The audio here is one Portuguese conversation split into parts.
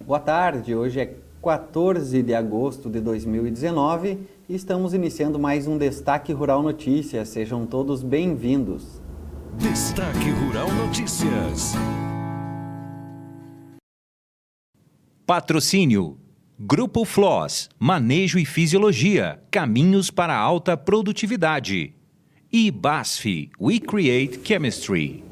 Boa tarde, hoje é 14 de agosto de 2019 e estamos iniciando mais um Destaque Rural Notícias. Sejam todos bem-vindos. Destaque Rural Notícias. Patrocínio: Grupo Floss, Manejo e Fisiologia, caminhos para alta produtividade. E BASF, We Create Chemistry.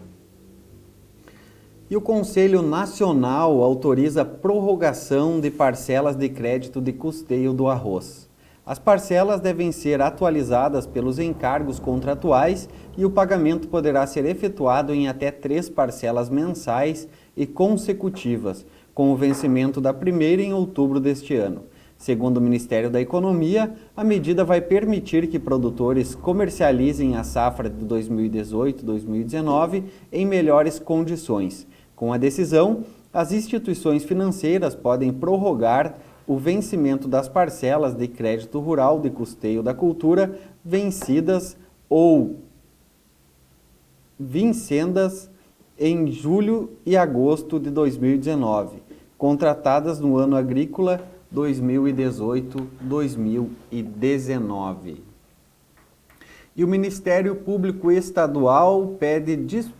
E o Conselho Nacional autoriza prorrogação de parcelas de crédito de custeio do arroz. As parcelas devem ser atualizadas pelos encargos contratuais e o pagamento poderá ser efetuado em até 3 parcelas mensais e consecutivas, com o vencimento da primeira em outubro deste ano. Segundo o Ministério da Economia, a medida vai permitir que produtores comercializem a safra de 2018-2019 em melhores condições. Com a decisão, as instituições financeiras podem prorrogar o vencimento das parcelas de crédito rural de custeio da cultura vencidas ou vincendas em julho e agosto de 2019, contratadas no ano agrícola 2018-2019. E o Ministério Público Estadual pede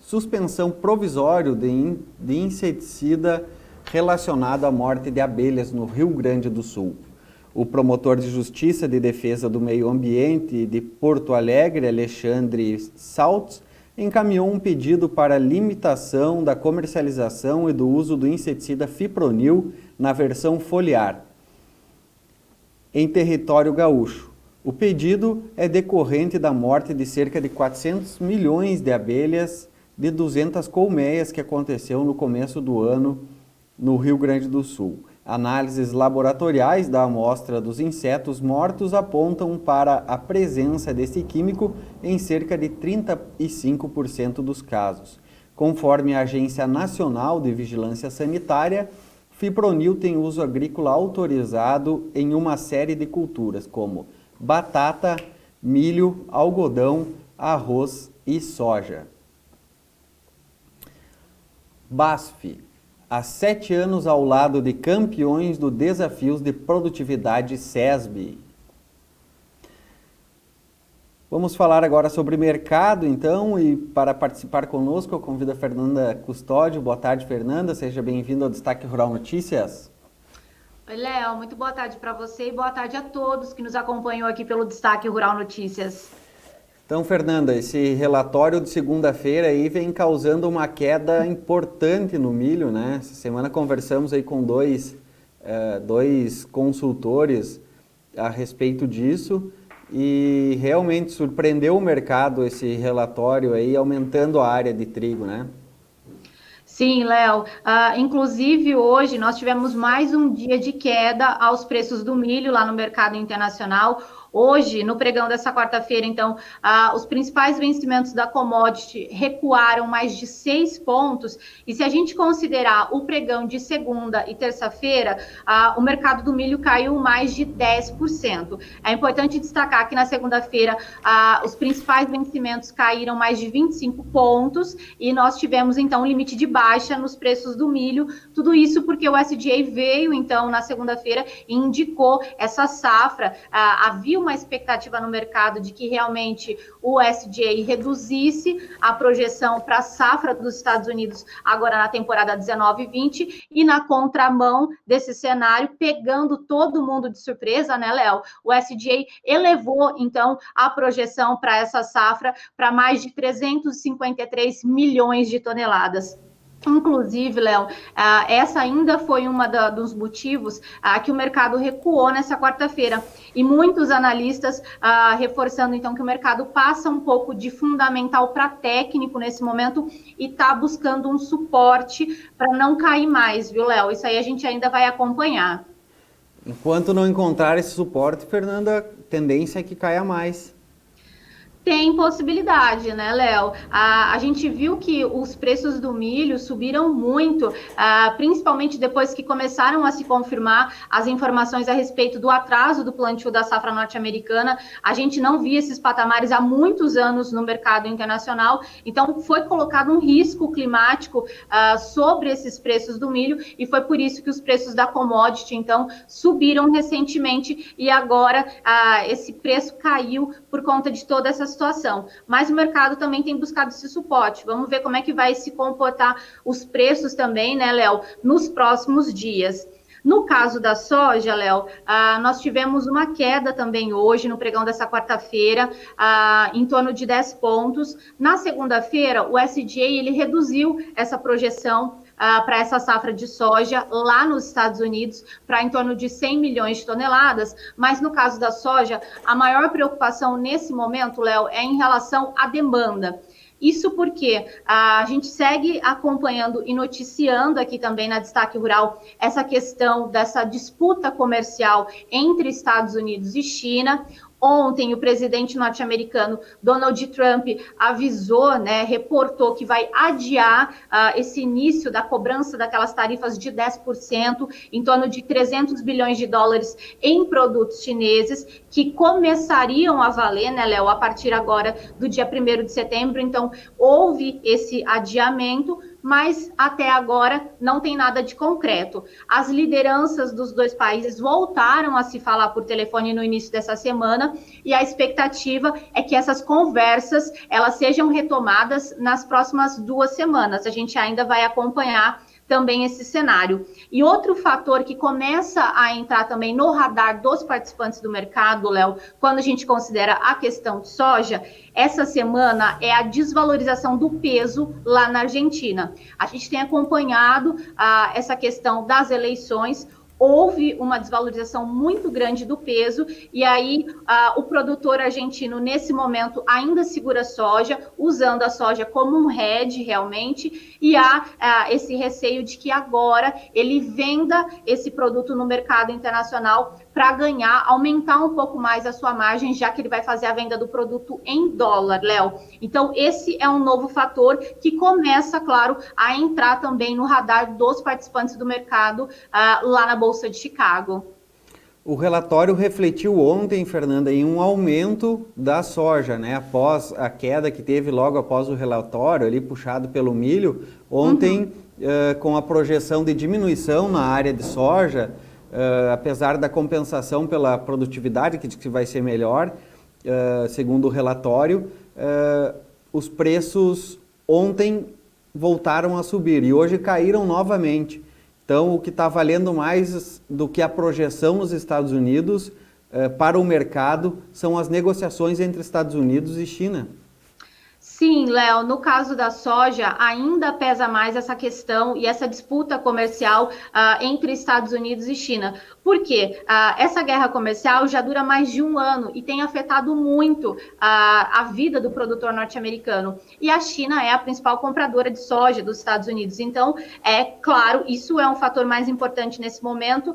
suspensão provisória de inseticida relacionado à morte de abelhas no Rio Grande do Sul. O promotor de Justiça de Defesa do Meio Ambiente de Porto Alegre, Alexandre Saltz, encaminhou um pedido para limitação da comercialização e do uso do inseticida fipronil na versão foliar em território gaúcho. O pedido é decorrente da morte de cerca de 400 milhões de abelhas de 200 colmeias que aconteceu no começo do ano no Rio Grande do Sul. Análises laboratoriais da amostra dos insetos mortos apontam para a presença desse químico em cerca de 35% dos casos. Conforme a Agência Nacional de Vigilância Sanitária, fipronil tem uso agrícola autorizado em uma série de culturas, como batata, milho, algodão, arroz e soja. BASF, há 7 anos ao lado de campeões do Desafios de Produtividade SESB. Vamos falar agora sobre mercado, então, e para participar conosco eu convido a Fernanda Custódio. Boa tarde, Fernanda, seja bem-vinda ao Destaque Rural Notícias. Oi, Léo, muito boa tarde para você e boa tarde a todos que nos acompanham aqui pelo Destaque Rural Notícias. Então, Fernanda, esse relatório de segunda-feira aí vem causando uma queda importante no milho, né? Essa semana conversamos aí com dois consultores a respeito disso e realmente surpreendeu o mercado esse relatório aí, aumentando a área de trigo, né? Sim, Léo. Inclusive, hoje nós tivemos mais um dia de queda aos preços do milho lá no mercado internacional. Hoje, no pregão dessa quarta-feira, então, os principais vencimentos da commodity recuaram mais de 6 pontos. E se a gente considerar o pregão de segunda e terça-feira, o mercado do milho caiu mais de 10%. É importante destacar que na segunda-feira os principais vencimentos caíram mais de 25 pontos e nós tivemos, então, um limite de baixa nos preços do milho. Tudo isso porque o SDA veio, então, na segunda-feira e indicou essa safra. Havia uma expectativa no mercado de que realmente o USDA reduzisse a projeção para a safra dos Estados Unidos agora na temporada 19-20 e na contramão desse cenário, pegando todo mundo de surpresa, né, Léo? O USDA elevou, então, a projeção para essa safra para mais de 353 milhões de toneladas. Inclusive, Léo, essa ainda foi uma dos motivos que o mercado recuou nessa quarta-feira. E muitos analistas reforçando, então, que o mercado passa um pouco de fundamental para técnico nesse momento e está buscando um suporte para não cair mais, viu, Léo? Isso aí a gente ainda vai acompanhar. Enquanto não encontrar esse suporte, Fernanda, a tendência é que caia mais. Tem possibilidade, né, Léo? A gente viu que os preços do milho subiram muito, principalmente depois que começaram a se confirmar as informações a respeito do atraso do plantio da safra norte-americana. A gente não via esses patamares há muitos anos no mercado internacional, então foi colocado um risco climático sobre esses preços do milho, e foi por isso que os preços da commodity, então, subiram recentemente, e agora esse preço caiu por conta de toda essa situação, mas o mercado também tem buscado esse suporte. Vamos ver como é que vai se comportar os preços também, né, Léo, nos próximos dias. No caso da soja, Léo, nós tivemos uma queda também hoje no pregão dessa quarta-feira, em torno de 10 pontos. Na segunda-feira, o SDA ele reduziu essa projeção para essa safra de soja lá nos Estados Unidos, para em torno de 100 milhões de toneladas, mas no caso da soja, a maior preocupação nesse momento, Léo, é em relação à demanda. Isso porque a gente segue acompanhando e noticiando aqui também na Destaque Rural essa questão dessa disputa comercial entre Estados Unidos e China. Ontem, o presidente norte-americano Donald Trump avisou, né, reportou que vai adiar esse início da cobrança daquelas tarifas de 10%, em torno de 300 bilhões de dólares em produtos chineses, que começariam a valer, né, Léo, a partir agora do dia 1º de setembro. Então, houve esse adiamento, mas até agora não tem nada de concreto. As lideranças dos dois países voltaram a se falar por telefone no início dessa semana, e a expectativa é que essas conversas elas sejam retomadas nas próximas 2 semanas. A gente ainda vai acompanhar também esse cenário. E outro fator que começa a entrar também no radar dos participantes do mercado, Léo, quando a gente considera a questão de soja, essa semana é a desvalorização do peso lá na Argentina. A gente tem acompanhado essa questão das eleições. Houve uma desvalorização muito grande do peso, e aí o produtor argentino, nesse momento, ainda segura soja, usando a soja como um hedge realmente, e há esse receio de que agora ele venda esse produto no mercado internacional para ganhar, aumentar um pouco mais a sua margem, já que ele vai fazer a venda do produto em dólar, Léo. Então, esse é um novo fator que começa, claro, a entrar também no radar dos participantes do mercado lá na Bolsa de Chicago. O relatório refletiu ontem, Fernanda, em um aumento da soja, né? Após a queda que teve logo após o relatório, ali puxado pelo milho, ontem, com a projeção de diminuição na área de soja, apesar da compensação pela produtividade, que diz que vai ser melhor, segundo o relatório, os preços ontem voltaram a subir e hoje caíram novamente. Então, o que está valendo mais do que a projeção nos Estados Unidos para o mercado são as negociações entre Estados Unidos e China. Sim, Léo, no caso da soja, ainda pesa mais essa questão e essa disputa comercial entre Estados Unidos e China. Por quê? Essa guerra comercial já dura mais de 1 ano e tem afetado muito a vida do produtor norte-americano. E a China é a principal compradora de soja dos Estados Unidos. Então, é claro, isso é um fator mais importante nesse momento.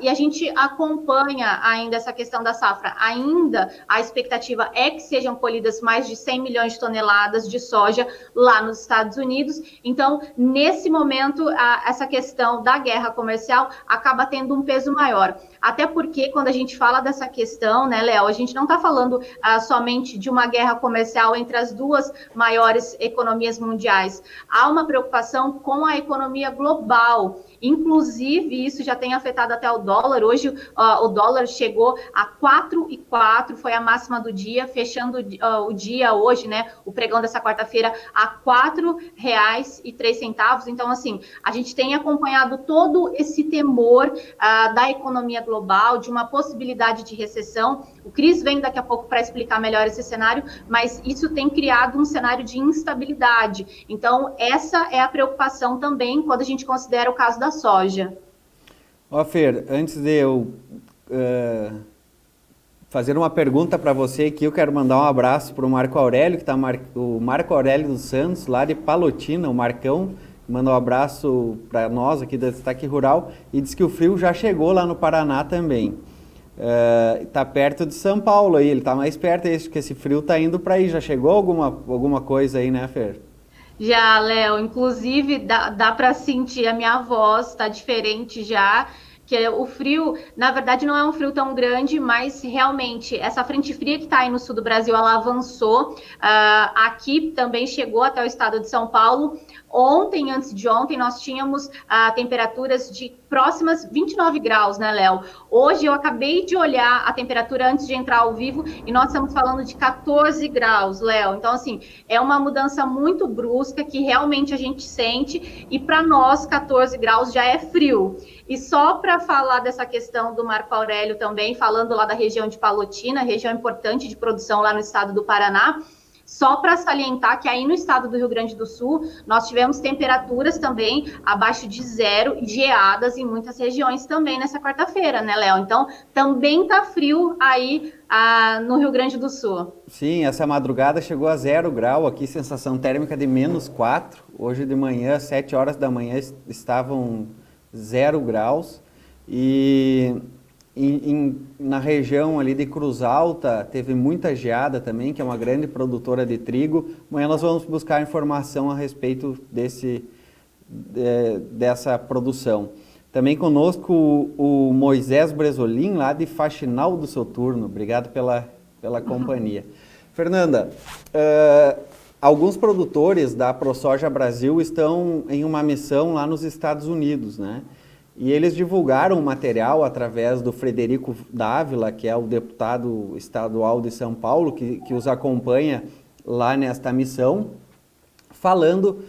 E a gente acompanha ainda essa questão da safra. Ainda a expectativa é que sejam colhidas mais de 100 milhões de toneladas de soja lá nos Estados Unidos. Então, nesse momento, essa questão da guerra comercial acaba tendo um peso maior. Até porque, quando a gente fala dessa questão, né, Léo, a gente não está falando somente de uma guerra comercial entre as duas maiores economias mundiais. Há uma preocupação com a economia global. Inclusive, isso já tem afetado até o dólar. Hoje, o dólar chegou a 4,04, foi a máxima do dia, fechando o dia hoje, né, o pregão dessa quarta-feira, a R$ 4,03. Então, assim, a gente tem acompanhado todo esse temor da economia global, de uma possibilidade de recessão. O Cris vem daqui a pouco para explicar melhor esse cenário, mas isso tem criado um cenário de instabilidade. Então, essa é a preocupação também quando a gente considera o caso da soja. Fer, antes de eu fazer uma pergunta para você aqui, eu quero mandar um abraço para o Marco Aurélio, que está o Marco Aurélio dos Santos, lá de Palotina, o Marcão, manda um abraço para nós aqui da Destaque Rural e diz que o frio já chegou lá no Paraná também. Está perto de São Paulo aí, ele está mais perto, que esse frio está indo para aí. Já chegou alguma coisa aí, né, Fer? Já, Léo, inclusive dá para sentir a minha voz, está diferente já, que o frio, na verdade, não é um frio tão grande, mas realmente essa frente fria que está aí no sul do Brasil, ela avançou. Aqui também chegou até o estado de São Paulo. Ontem, antes de ontem, nós tínhamos temperaturas de próximas 29 graus, né, Léo? Hoje eu acabei de olhar a temperatura antes de entrar ao vivo e nós estamos falando de 14 graus, Léo. Então, assim, é uma mudança muito brusca que realmente a gente sente e para nós 14 graus já é frio. E só para falar dessa questão do Marco Aurélio também, falando lá da região de Palotina, região importante de produção lá no estado do Paraná, só para salientar que aí no estado do Rio Grande do Sul, nós tivemos temperaturas também abaixo de zero, geadas em muitas regiões também nessa quarta-feira, né, Léo? Então, também tá frio aí no Rio Grande do Sul. Sim, essa madrugada chegou a 0 grau aqui, sensação térmica de -4. Hoje de manhã, 7 horas da manhã, estavam 0 graus. E na região ali de Cruz Alta teve muita geada também, que é uma grande produtora de trigo. Amanhã nós vamos buscar informação a respeito dessa produção. Também conosco o Moisés Bresolim, lá de Faxinal do Soturno. Obrigado pela companhia. Fernanda, alguns produtores da ProSoja Brasil estão em uma missão lá nos Estados Unidos, né? E eles divulgaram o material através do Frederico Dávila, que é o deputado estadual de São Paulo, que os acompanha lá nesta missão, falando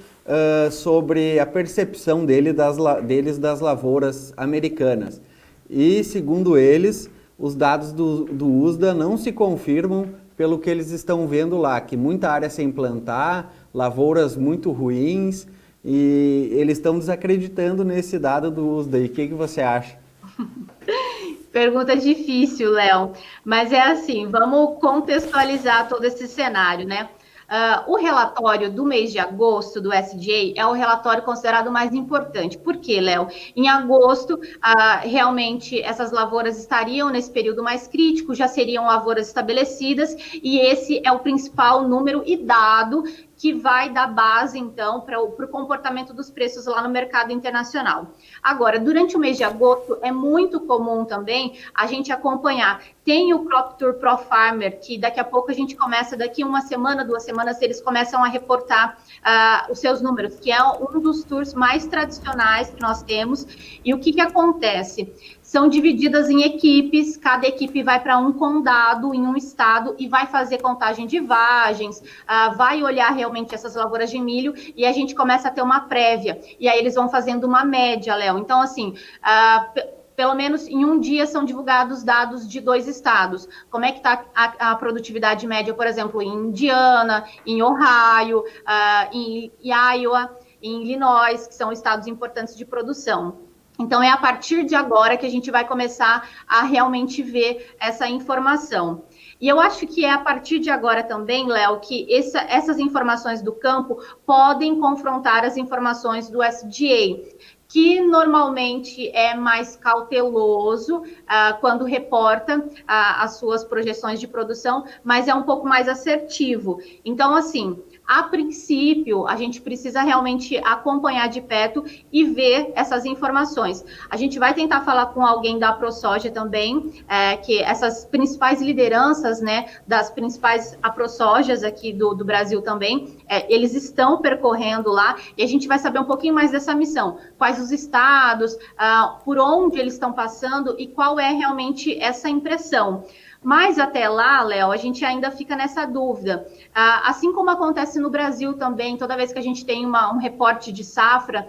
sobre a percepção deles das lavouras americanas. E, segundo eles, os dados do USDA não se confirmam pelo que eles estão vendo lá, que muita área sem plantar, lavouras muito ruins, e eles estão desacreditando nesse dado do USDA. E o que você acha? Pergunta difícil, Léo, mas é assim, vamos contextualizar todo esse cenário, né? O relatório do mês de agosto do SDA é o relatório considerado mais importante. Por quê, Léo? Em agosto, realmente essas lavouras estariam nesse período mais crítico, já seriam lavouras estabelecidas, e esse é o principal número e dado que vai dar base, então, para o comportamento dos preços lá no mercado internacional. Agora, durante o mês de agosto, é muito comum também a gente acompanhar. Tem o Crop Tour Pro Farmer, que daqui a pouco a gente começa, daqui uma semana, 2 semanas, eles começam a reportar os seus números, que é um dos tours mais tradicionais que nós temos. E o que acontece? São divididas em equipes, cada equipe vai para um condado em um estado e vai fazer contagem de vagens, vai olhar realmente essas lavouras de milho e a gente começa a ter uma prévia. E aí eles vão fazendo uma média, Léo. Então, assim, pelo menos em um dia são divulgados dados de 2 estados. Como é que está a produtividade média, por exemplo, em Indiana, em Ohio, em Iowa, em Illinois, que são estados importantes de produção. Então, é a partir de agora que a gente vai começar a realmente ver essa informação. E eu acho que é a partir de agora também, Léo, que essas informações do campo podem confrontar as informações do SDA, que normalmente é mais cauteloso quando reporta as suas projeções de produção, mas é um pouco mais assertivo. Então, assim, a princípio, a gente precisa realmente acompanhar de perto e ver essas informações. A gente vai tentar falar com alguém da ProSoja também, que essas principais lideranças, né, das principais ProSojas aqui do Brasil também, eles estão percorrendo lá e a gente vai saber um pouquinho mais dessa missão. Quais os estados, por onde eles estão passando e qual é realmente essa impressão. Mas até lá, Léo, a gente ainda fica nessa dúvida. Assim como acontece no Brasil também, toda vez que a gente tem um reporte de safra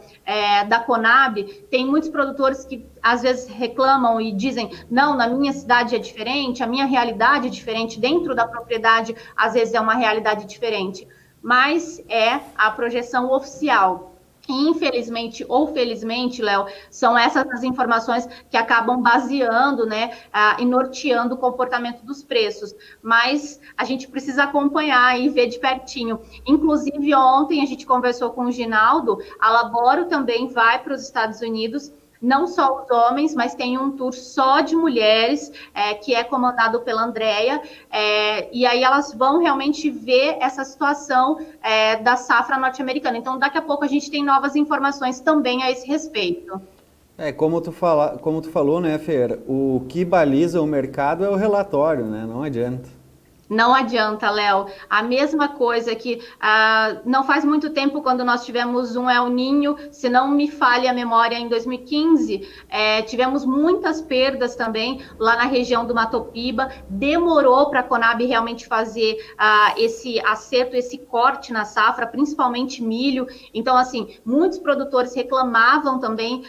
da Conab, tem muitos produtores que às vezes reclamam e dizem, não, na minha cidade é diferente, a minha realidade é diferente, dentro da propriedade às vezes é uma realidade diferente, mas é a projeção oficial. Infelizmente ou felizmente, Léo, são essas as informações que acabam baseando, né, e norteando o comportamento dos preços. Mas a gente precisa acompanhar e ver de pertinho. Inclusive, ontem a gente conversou com o Ginaldo, a Laboro também vai para os Estados Unidos não só os homens, mas tem um tour só de mulheres, que é comandado pela Andrea, e aí elas vão realmente ver essa situação da safra norte-americana. Então, daqui a pouco a gente tem novas informações também a esse respeito. Como tu falou, né, Fer, o que baliza o mercado é o relatório, né? Não adianta. Não adianta, Léo. A mesma coisa que não faz muito tempo, quando nós tivemos um El Niño, se não me falha a memória, em 2015, tivemos muitas perdas também lá na região do Mato Piba. Demorou para a Conab realmente fazer esse acerto, esse corte na safra, principalmente milho. Então, assim, muitos produtores reclamavam também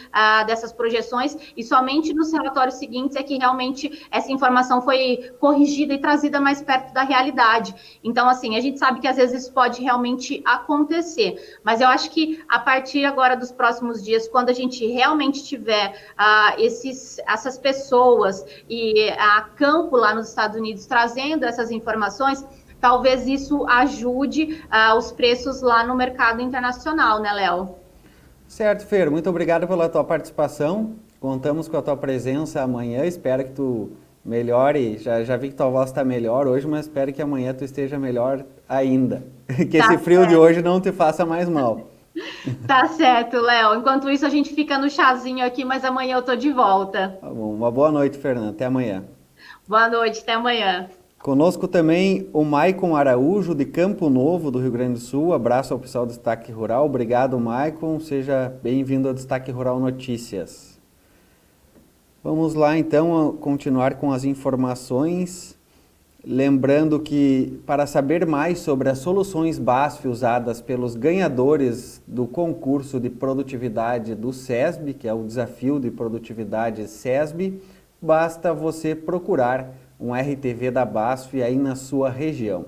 dessas projeções, e somente nos relatórios seguintes é que realmente essa informação foi corrigida e trazida mais perto da realidade. Então, assim, a gente sabe que às vezes isso pode realmente acontecer, mas eu acho que a partir agora dos próximos dias, quando a gente realmente tiver essas pessoas e a campo lá nos Estados Unidos trazendo essas informações, talvez isso ajude os preços lá no mercado internacional, né, Léo? Certo, Fer, muito obrigado pela tua participação. Contamos com a tua presença amanhã. Espero que tu melhore. Já vi que tua voz está melhor hoje, mas espero que amanhã tu esteja melhor ainda. Que esse frio de hoje não te faça mais mal. Tá certo, Léo. Enquanto isso, a gente fica no chazinho aqui, mas amanhã eu tô de volta. Tá bom. Uma boa noite, Fernando. Até amanhã. Boa noite, até amanhã. Conosco também o Maicon Araújo, de Campo Novo, do Rio Grande do Sul. Abraço ao pessoal do Destaque Rural. Obrigado, Maicon. Seja bem-vindo ao Destaque Rural Notícias. Vamos lá, então, continuar com as informações. Lembrando que, para saber mais sobre as soluções BASF usadas pelos ganhadores do concurso de produtividade do SESB, que é o Desafio de Produtividade SESB, basta você procurar um RTV da BASF aí na sua região.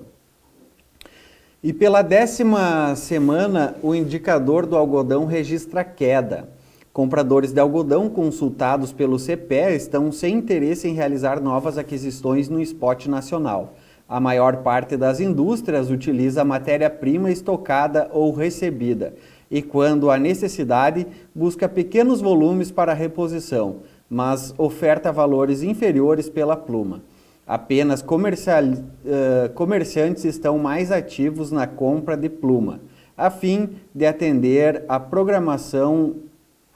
E pela 10ª semana, o indicador do algodão registra queda. Compradores de algodão consultados pelo CPEA estão sem interesse em realizar novas aquisições no spot nacional. A maior parte das indústrias utiliza a matéria-prima estocada ou recebida e, quando há necessidade, busca pequenos volumes para reposição, mas oferta valores inferiores pela pluma. Apenas comerciantes estão mais ativos na compra de pluma, a fim de atender à programação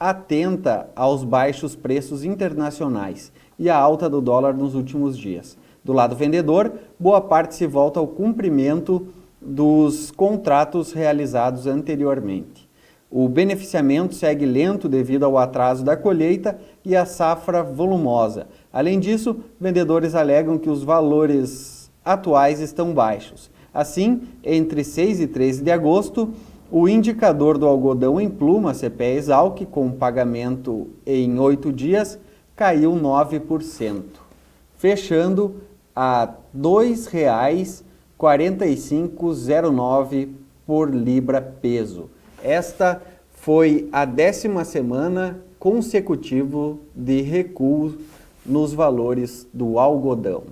atenta aos baixos preços internacionais e à alta do dólar nos últimos dias. Do lado vendedor, boa parte se volta ao cumprimento dos contratos realizados anteriormente. O beneficiamento segue lento devido ao atraso da colheita e à safra volumosa. Além disso, vendedores alegam que os valores atuais estão baixos. Assim, entre 6 e 13 de agosto, o indicador do algodão em pluma, CPEA Exalc, com pagamento em 8 dias, caiu 9%, fechando a R$ 2,4509 por libra peso. Esta foi a 10ª semana consecutiva de recuo nos valores do algodão.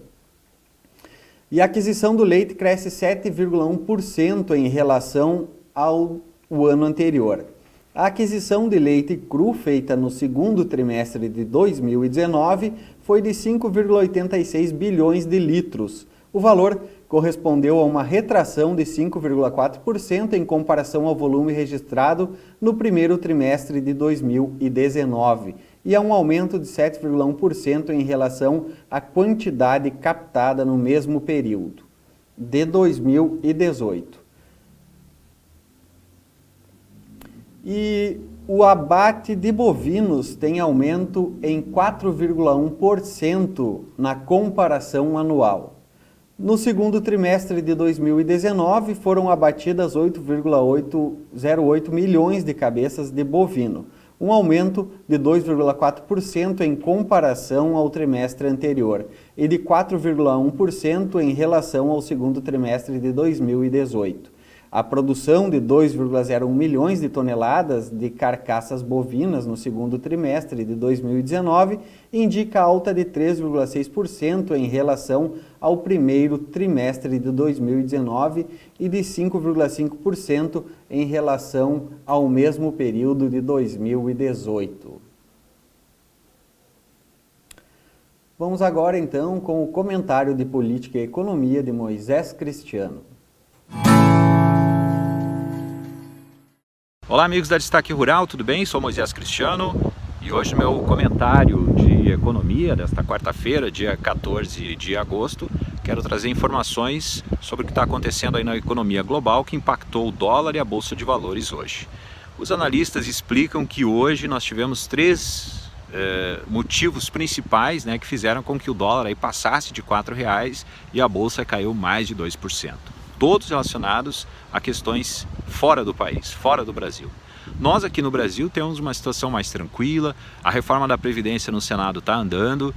E a aquisição do leite cresce 7,1% em relação ao ano anterior. A aquisição de leite cru feita no segundo trimestre de 2019 foi de 5,86 bilhões de litros. O valor correspondeu a uma retração de 5,4% em comparação ao volume registrado no primeiro trimestre de 2019 e a um aumento de 7,1% em relação à quantidade captada no mesmo período de 2018. E o abate de bovinos tem aumento em 4,1% na comparação anual. No segundo trimestre de 2019, foram abatidas 8,808 milhões de cabeças de bovino, um aumento de 2,4% em comparação ao trimestre anterior e de 4,1% em relação ao segundo trimestre de 2018. A produção de 2,01 milhões de toneladas de carcaças bovinas no segundo trimestre de 2019 indica alta de 3,6% em relação ao primeiro trimestre de 2019 e de 5,5% em relação ao mesmo período de 2018. Vamos agora então com o comentário de política e economia de Moisés Cristiano. Olá amigos da Destaque Rural, tudo bem? Sou Moisés Cristiano e hoje meu comentário de economia desta quarta-feira, dia 14 de agosto, quero trazer informações sobre o que está acontecendo aí na economia global que impactou o dólar e a Bolsa de Valores hoje. Os analistas explicam que hoje nós tivemos três motivos principais, né, que fizeram com que o dólar aí passasse de R$4 e a Bolsa caiu mais de 2%. Todos relacionados a questões fora do país, fora do Brasil. Nós aqui no Brasil temos uma situação mais tranquila, a reforma da Previdência no Senado está andando,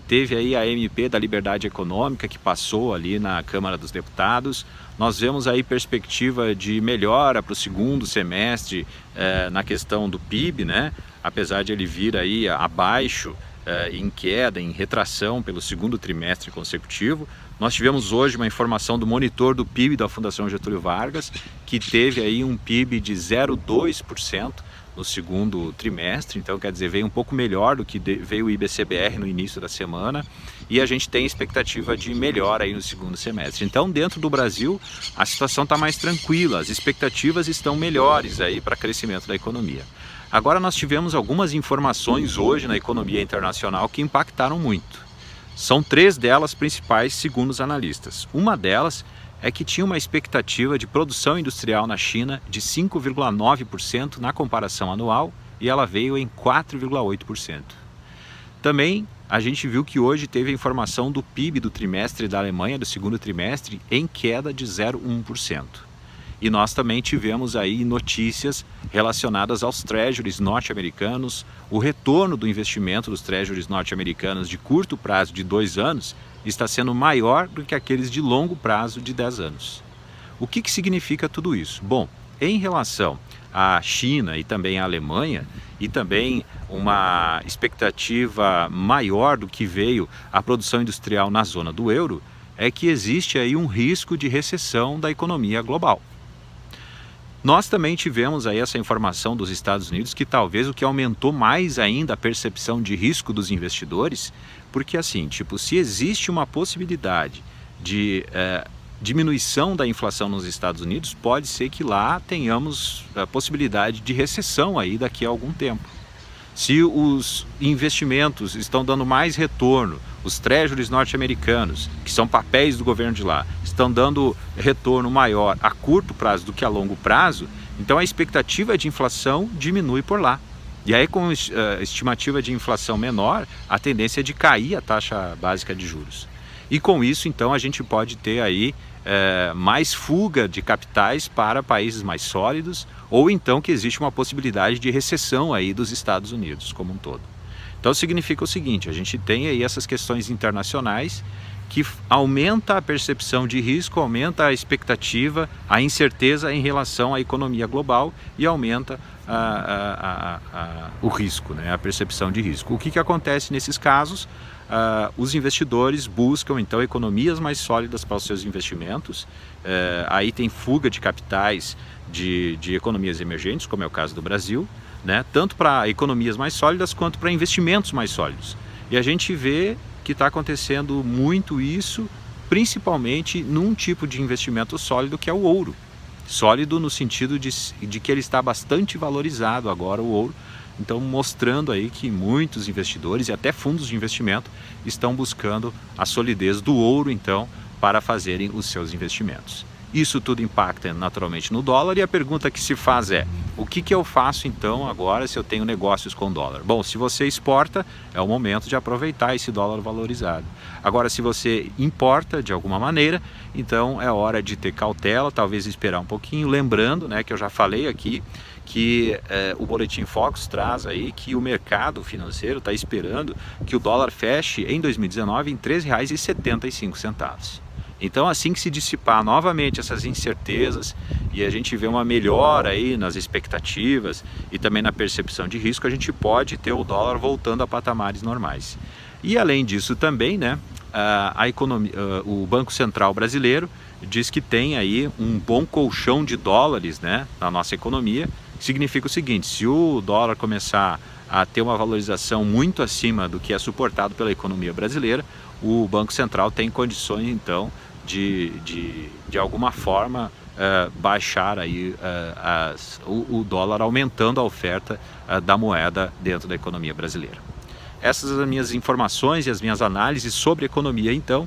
teve aí a MP da Liberdade Econômica que passou ali na Câmara dos Deputados. Nós vemos aí perspectiva de melhora para o segundo semestre na questão do PIB, né? Apesar de ele vir aí abaixo, em queda, em retração pelo segundo trimestre consecutivo. Nós tivemos hoje uma informação do monitor do PIB da Fundação Getúlio Vargas, que teve aí um PIB de 0,2% no segundo trimestre, então quer dizer, veio um pouco melhor do que veio o IBCBR no início da semana, e a gente tem expectativa de melhora aí no segundo semestre. Então, dentro do Brasil, a situação está mais tranquila, as expectativas estão melhores aí para crescimento da economia. Agora nós tivemos algumas informações hoje na economia internacional que impactaram muito. São três delas principais, segundo os analistas. Uma delas é que tinha uma expectativa de produção industrial na China de 5,9% na comparação anual e ela veio em 4,8%. Também a gente viu que hoje teve a informação do PIB do trimestre da Alemanha, do segundo trimestre, em queda de 0,1%. E nós também tivemos aí notícias relacionadas aos treasuries norte-americanos. O retorno do investimento dos treasuries norte-americanos de curto prazo de 2 anos está sendo maior do que aqueles de longo prazo de 10 anos. O que significa tudo isso? Bom, em relação à China e também à Alemanha, e também uma expectativa maior do que veio a produção industrial na zona do euro, é que existe aí um risco de recessão da economia global. Nós também tivemos aí essa informação dos Estados Unidos que talvez o que aumentou mais ainda a percepção de risco dos investidores, porque assim, se existe uma possibilidade de diminuição da inflação nos Estados Unidos, pode ser que lá tenhamos a possibilidade de recessão aí daqui a algum tempo. Se os investimentos estão dando mais retorno, os treasuries norte-americanos, que são papéis do governo de lá, estão dando retorno maior a curto prazo do que a longo prazo, então a expectativa de inflação diminui por lá. E aí, com a estimativa de inflação menor, a tendência é de cair a taxa básica de juros. E com isso, então, a gente pode ter aí mais fuga de capitais para países mais sólidos, ou então que existe uma possibilidade de recessão aí dos Estados Unidos como um todo. Então significa o seguinte, a gente tem aí essas questões internacionais que aumenta a percepção de risco, aumenta a expectativa, a incerteza em relação à economia global e aumenta o risco, né? A percepção de risco. O que acontece nesses casos? Os investidores buscam então economias mais sólidas para os seus investimentos, aí tem fuga de capitais de economias emergentes, como é o caso do Brasil, né? Tanto para economias mais sólidas quanto para investimentos mais sólidos. E a gente vê que está acontecendo muito isso, principalmente num tipo de investimento sólido que é o ouro. Sólido no sentido de que ele está bastante valorizado agora, o ouro. Então, mostrando aí que muitos investidores e até fundos de investimento estão buscando a solidez do ouro, então, para fazerem os seus investimentos. Isso tudo impacta naturalmente no dólar e a pergunta que se faz é: o que eu faço então agora se eu tenho negócios com dólar? Bom, se você exporta, é o momento de aproveitar esse dólar valorizado. Agora, se você importa de alguma maneira, então é hora de ter cautela, talvez esperar um pouquinho, lembrando, né, que eu já falei aqui que o Boletim Focus traz aí que o mercado financeiro está esperando que o dólar feche em 2019 em R$ 3,75. Então, assim que se dissipar novamente essas incertezas e a gente vê uma melhora aí nas expectativas e também na percepção de risco, a gente pode ter o dólar voltando a patamares normais. E além disso também, né, o Banco Central brasileiro diz que tem aí um bom colchão de dólares, né, na nossa economia. Significa o seguinte: se o dólar começar a ter uma valorização muito acima do que é suportado pela economia brasileira, o Banco Central tem condições então de alguma forma baixar aí o dólar, aumentando a oferta da moeda dentro da economia brasileira. Essas são as minhas informações e as minhas análises sobre economia, então,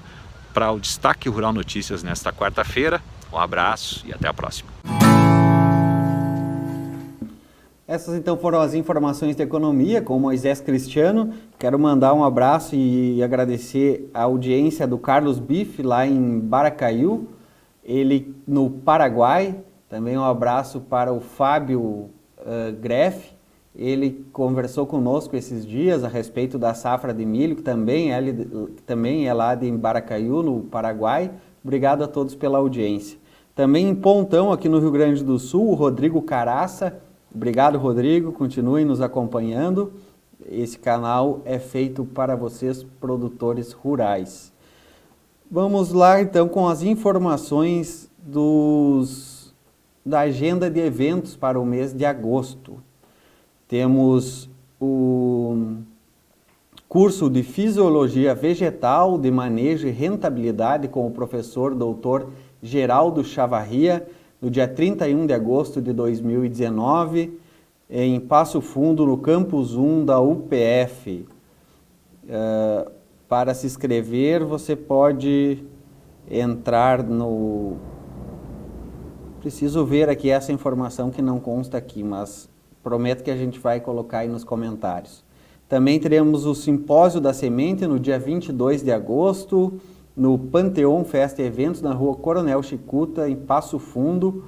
para o Destaque Rural Notícias nesta quarta-feira. Um abraço e até a próxima. Essas então foram as informações de economia com Moisés Cristiano. Quero mandar um abraço e agradecer a audiência do Carlos Bife lá em Baracaiu, ele no Paraguai. Também um abraço para o Fábio Greff. Ele conversou conosco esses dias a respeito da safra de milho, que também é lá de Baracaiu, no Paraguai. Obrigado a todos pela audiência. Também em Pontão, aqui no Rio Grande do Sul, o Rodrigo Caraça. Obrigado, Rodrigo. Continuem nos acompanhando. Esse canal é feito para vocês, produtores rurais. Vamos lá, então, com as informações da agenda de eventos para o mês de agosto. Temos o curso de Fisiologia Vegetal de Manejo e Rentabilidade com o professor Dr. Geraldo Chavarria, no dia 31 de agosto de 2019, em Passo Fundo, no Campus 1 da UPF. Para se inscrever, você pode entrar no... Preciso ver aqui essa informação que não consta aqui, mas prometo que a gente vai colocar aí nos comentários. Também teremos o Simpósio da Semente no dia 22 de agosto, no Panteon Festa e Eventos, na rua Coronel Chicuta, em Passo Fundo,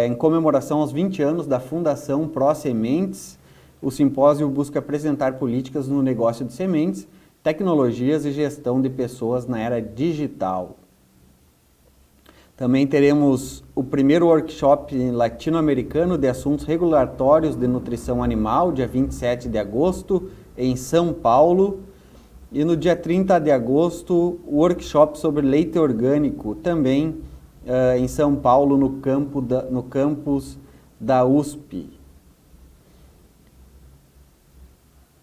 em comemoração aos 20 anos da Fundação Pró Sementes. O simpósio busca apresentar políticas no negócio de sementes, tecnologias e gestão de pessoas na era digital. Também teremos o primeiro workshop latino-americano de assuntos regulatórios de nutrição animal, dia 27 de agosto, em São Paulo. E no dia 30 de agosto, o workshop sobre leite orgânico, também em São Paulo, no campus da USP.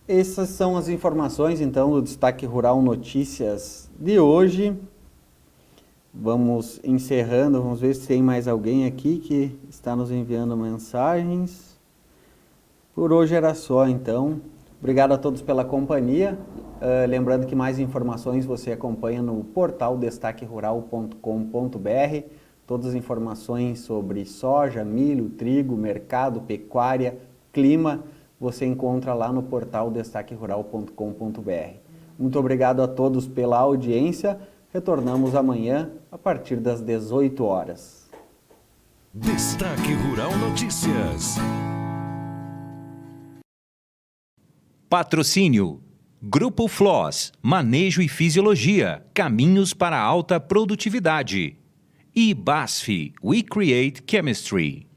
Essas são as informações, então, do Destaque Rural Notícias de hoje. Vamos encerrando, vamos ver se tem mais alguém aqui que está nos enviando mensagens. Por hoje era só, então. Obrigado a todos pela companhia. Lembrando que mais informações você acompanha no portal destaquerural.com.br. Todas as informações sobre soja, milho, trigo, mercado, pecuária, clima, você encontra lá no portal destaquerural.com.br. Muito obrigado a todos pela audiência. Retornamos amanhã a partir das 18 horas. Destaque Rural Notícias. Patrocínio: Grupo Floss, Manejo e Fisiologia, Caminhos para a Alta Produtividade. E BASF, We Create Chemistry.